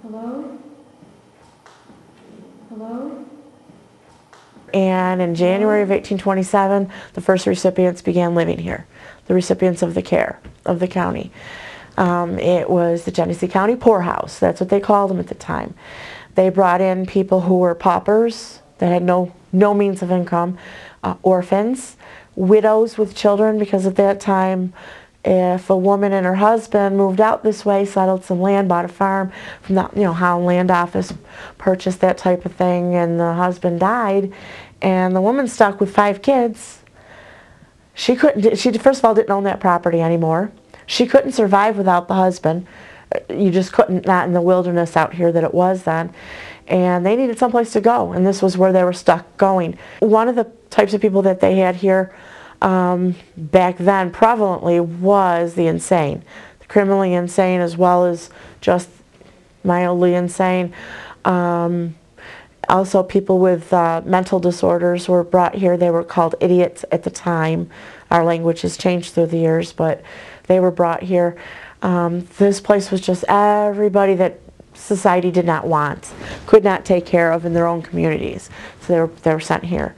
Hello? Hello? And in January of 1827, the first recipients began living here, the recipients of the care of the county. It was the Genesee County poorhouse. That's what they called them at the time. They brought in people who were paupers, that had no means of income, orphans, widows with children, because at that time, if a woman and her husband moved out this way, settled some land, bought a farm from the Holland Land Office, purchased that type of thing, and the husband died, and the woman stuck with 5 kids. She first of all didn't own that property anymore. She couldn't survive without the husband. You just couldn't, not in the wilderness out here that it was then. And they needed someplace to go, and this was where they were stuck going. One of the types of people that they had here back then prevalently was the insane, the criminally insane as well as just mildly insane. Also people with mental disorders were brought here. They were called idiots at the time. Our language has changed through the years, but they were brought here. This place was just everybody that society did not want, could not take care of in their own communities. So they were sent here.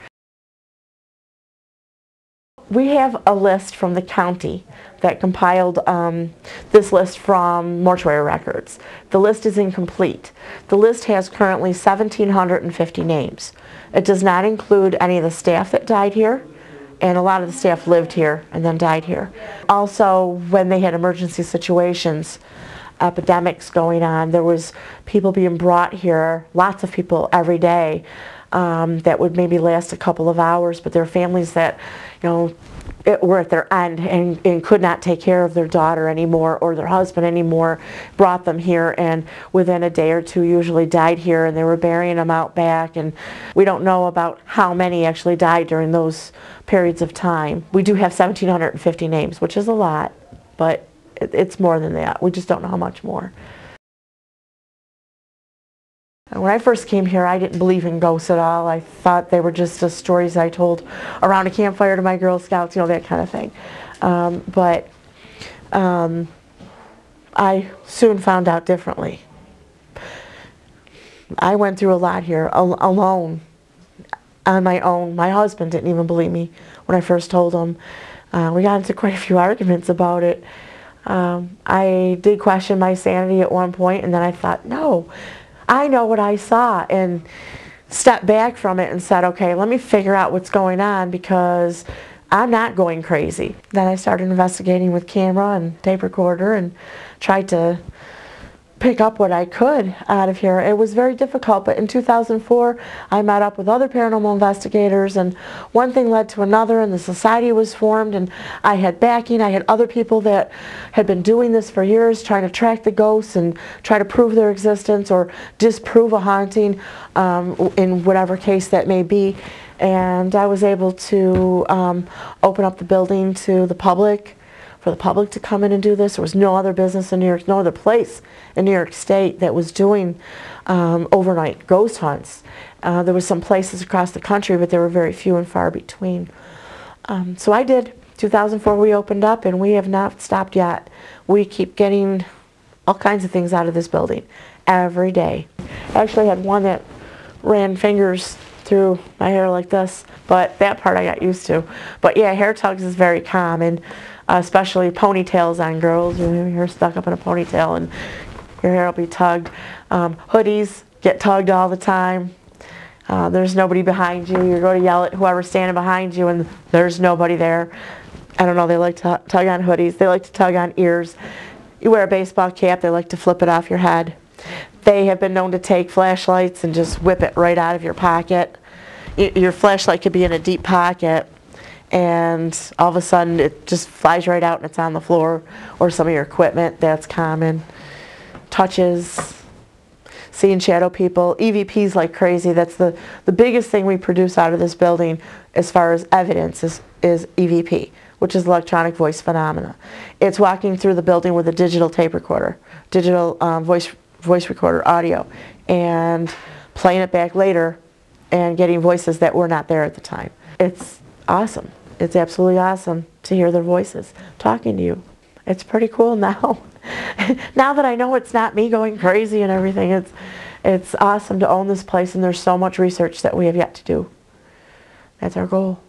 We have a list from the county that compiled this list from mortuary records. The list is incomplete. The list has currently 1,750 names. It does not include any of the staff that died here, and a lot of the staff lived here and then died here. Also, when they had emergency situations, epidemics going on, there was people being brought here, lots of people every day, that would maybe last a couple of hours, but there are families that, were at their end and could not take care of their daughter anymore or their husband anymore, brought them here, and within a day or two usually died here, and they were burying them out back, and we don't know about how many actually died during those periods of time. We do have 1,750 names, which is a lot, but it's more than that. We just don't know how much more. When I first came here, I didn't believe in ghosts at all. I thought they were just the stories I told around a campfire to my Girl Scouts, that kind of thing. But I soon found out differently. I went through a lot here alone, on my own. My husband didn't even believe me when I first told him. We got into quite a few arguments about it. I did question my sanity at one point, and then I thought, no, I know what I saw, and stepped back from it and said, okay, let me figure out what's going on, because I'm not going crazy. Then I started investigating with camera and tape recorder and tried to pick up what I could out of here. It was very difficult, but in 2004 I met up with other paranormal investigators, and one thing led to another, and the society was formed, and I had backing. I had other people that had been doing this for years, trying to track the ghosts and try to prove their existence or disprove a haunting, in whatever case that may be. And I was able to open up the building to the public, for the public to come in and do this. There was no other business in New York, no other place in New York State that was doing overnight ghost hunts. There was some places across the country, but there were very few and far between. So I did. 2004 we opened up, and we have not stopped yet. We keep getting all kinds of things out of this building every day. I actually had one that ran fingers through my hair like this, but that part I got used to. But yeah, hair tugs is very common. Especially ponytails on girls. Your hair stuck up in a ponytail and your hair will be tugged. Hoodies get tugged all the time. There's nobody behind you. You're going to yell at whoever's standing behind you and there's nobody there. I don't know, they like to tug on hoodies. They like to tug on ears. You wear a baseball cap, they like to flip it off your head. They have been known to take flashlights and just whip it right out of your pocket. Your flashlight could be in a deep pocket, and all of a sudden it just flies right out and it's on the floor, or some of your equipment. That's common. Touches, seeing shadow people, EVPs like crazy. That's the biggest thing we produce out of this building as far as evidence is EVP, which is electronic voice phenomena. It's walking through the building with a digital tape recorder, digital voice recorder audio, and playing it back later and getting voices that were not there at the time. It's awesome. It's absolutely awesome to hear their voices talking to you. it's pretty cool now. Now that I know it's not me going crazy and everything, it's awesome to own this place, and there's so much research that we have yet to do. That's our goal.